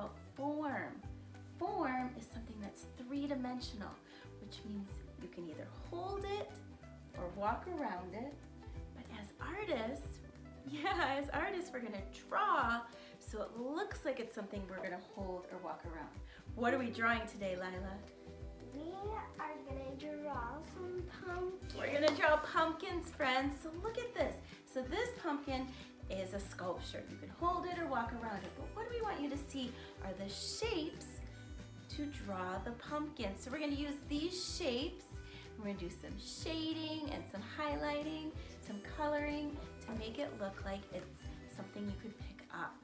about form. Form is something that's three-dimensional, which means you can either hold it or walk around it. But as artists, we're gonna draw so it looks like it's something we're gonna hold or walk around. What are we drawing today, Lila? We are gonna draw some pumpkins. We're gonna draw pumpkins, friends. So look at this. So this pumpkin is a sculpture. You can hold it or walk around it. But what we want you to see are the shapes to draw the pumpkin. So we're gonna use these shapes. We're gonna do some shading and some highlighting, some coloring to make it look like it's something you could pick up.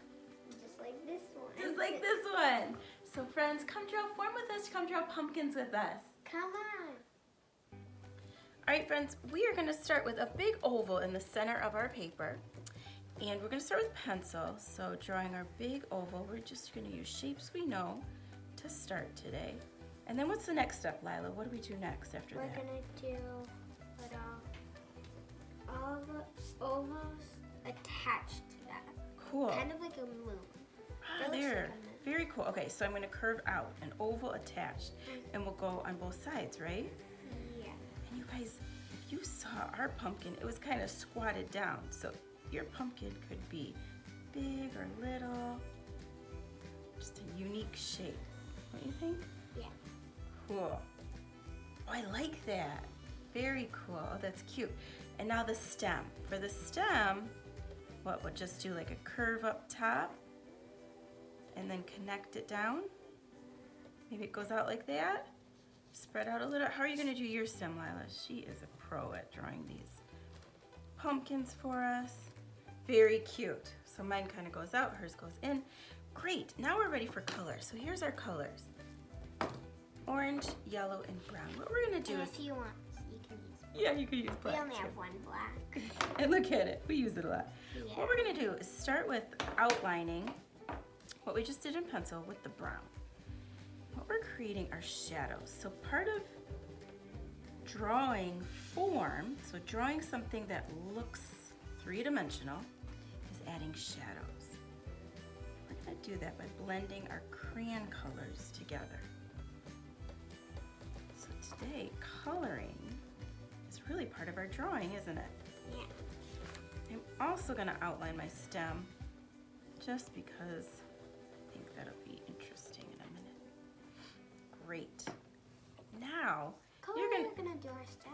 Just like this one. Just like this one. So friends, come draw form with us, come draw pumpkins with us. Come on. All right, friends, we are gonna start with a big oval in the center of our paper. And we're gonna start with pencil. So drawing our big oval, we're just gonna use shapes we know to start today. And then what's the next step, Lila? What do we do next after We're that? gonna do put all the ovals attached to that. Cool. Kind of like a moon. Ah, That looks there. like a moon. Very cool. Okay, so I'm gonna curve out an oval attached and we'll go on both sides, right? Yeah. And you guys, if you saw our pumpkin, it was kind of squatted down. So your pumpkin could be big or little, just a unique shape. What do you think? Yeah. Cool. Oh, I like that. Very cool. Oh, that's cute. And now the stem. For the stem, what, we'll just do like a curve up top and then connect it down. Maybe it goes out like that. Spread out a little. How are you gonna do your stem, Lila? She is a pro at drawing these pumpkins for us. Very cute. So mine kind of goes out, hers goes in. Great, now we're ready for color. So here's our colors. Orange, yellow, and brown. What we're gonna do And is, if you want, you can use yeah, you can use We black only too. have one black. And look at it, we use it a lot. Yeah. What we're gonna do is start with outlining what we just did in pencil with the brown. What we're creating are shadows. So part of drawing form, so drawing something that looks three-dimensional, is adding shadows. We're gonna do that by blending our crayon colors together. So today, coloring is really part of our drawing, isn't it? Yeah. I'm also gonna outline my stem just because I think that'll be interesting in a minute. Great. Now, Color you're are gonna, we gonna do our stem?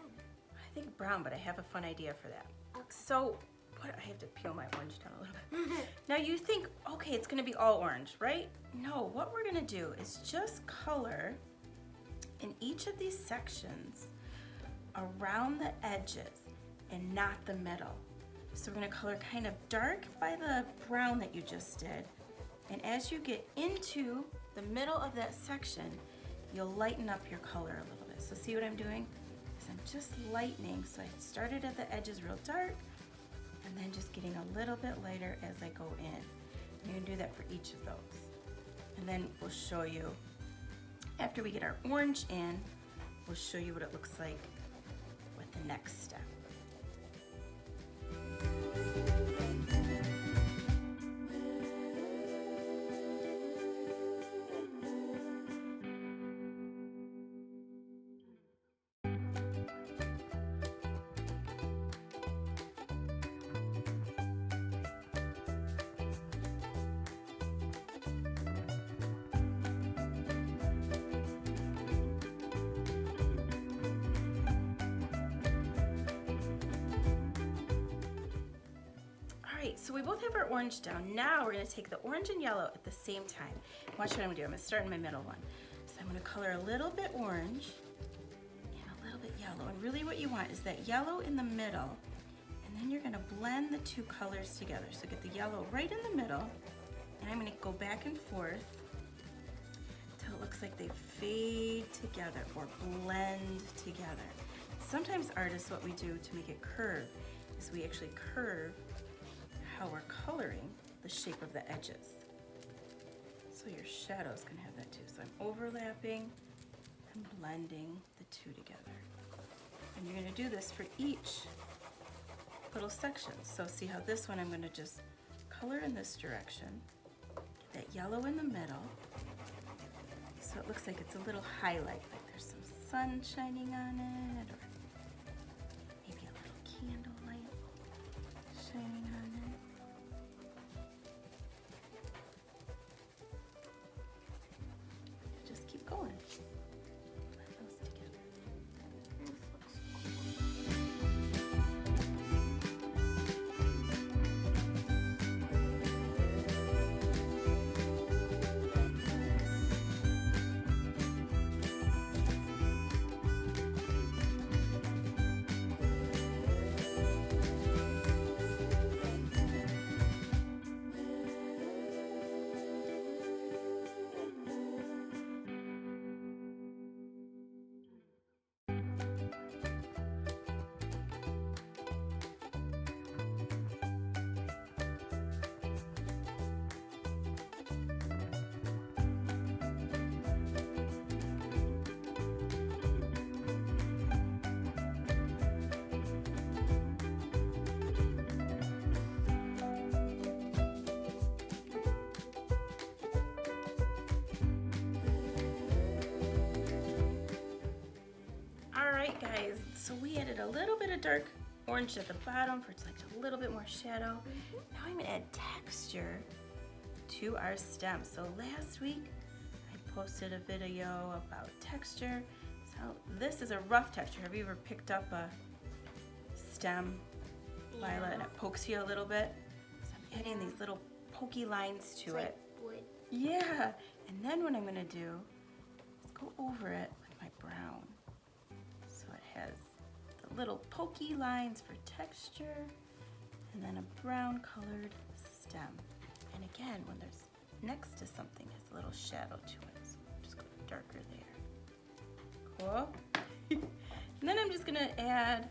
I think brown, but I have a fun idea for that. Okay. So, what, I have to peel my orange down a little bit. Now you think, okay, it's gonna be all orange, right? No, what we're gonna do is just color in each of these sections around the edges and not the middle. So we're gonna color kind of dark by the brown that you just did. And as you get into the middle of that section, you'll lighten up your color a little bit. So see what I'm doing? Is I'm just lightening. So I started at the edges real dark and then just getting a little bit lighter as I go in. You can do that for each of those. And then we'll show you, after we get our orange in, we'll show you what it looks like with the next step. So we both have our orange down. Now we're gonna take the orange and yellow at the same time. Watch what I'm gonna do. I'm gonna start in my middle one. So I'm gonna color a little bit orange and a little bit yellow. And really what you want is that yellow in the middle, and then you're gonna blend the two colors together. So get the yellow right in the middle, and I'm gonna go back and forth till it looks like they fade together or blend together. Sometimes artists, what we do to make it curve is we actually curve how we're coloring the shape of the edges. So your shadows can have that too. So I'm overlapping and blending the two together. And you're gonna do this for each little section. So see how this one I'm gonna just color in this direction, get that yellow in the middle. So it looks like it's a little highlight, like there's some sun shining on it, or maybe a little candle light shining on it. Just keep going. Blend those together. Alright guys, so we added a little bit of dark orange at the bottom for it's like a little bit more shadow. Now I'm gonna add texture to our stem. So last week I posted a video about texture. So this is a rough texture. Have you ever picked up a stem, Lila, and it pokes you a little bit? So I'm adding these little pokey lines to It's it. like wood. Yeah, and then what I'm gonna do is go over it with my brown. So it has the little pokey lines for texture, and then a brown colored stem. And again, when there's next to something, it has a little shadow to it. So just go darker there. Cool. And then I'm just gonna add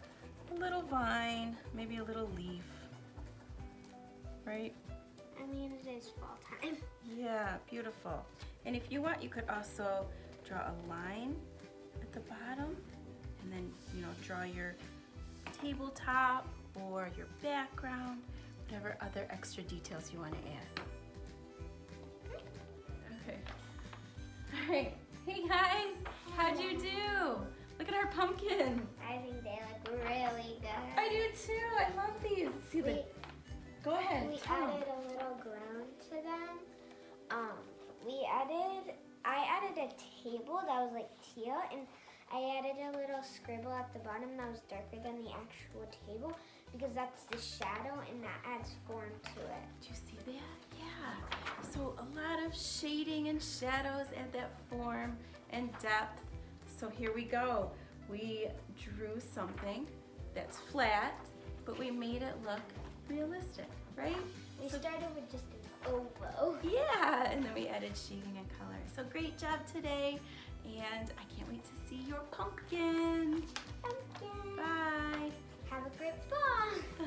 a little vine, maybe a little leaf, right? I mean, it is fall time. Yeah, beautiful. And if you want, you could also draw a line at the bottom and then, you know, draw your tabletop or your background, whatever other extra details you want to add. Okay. All right. Hey guys, how'd you do? Look at our pumpkins. I think they look really good. I do too. I love these. See the. Go ahead. We tell 'em. added a little ground to them. I added a table that was like teal, and I added a little scribble at the bottom that was darker than the actual table because that's the shadow and that adds form to it. Did you see that? Yeah. So a lot of shading and shadows add that form and depth. So here we go. We drew something that's flat, but we made it look realistic, right? We started with just an oval. Yeah, and then we added shading and color. So great job today, and I can't wait to see your pumpkins. Pumpkin. Bye. Have a great fall.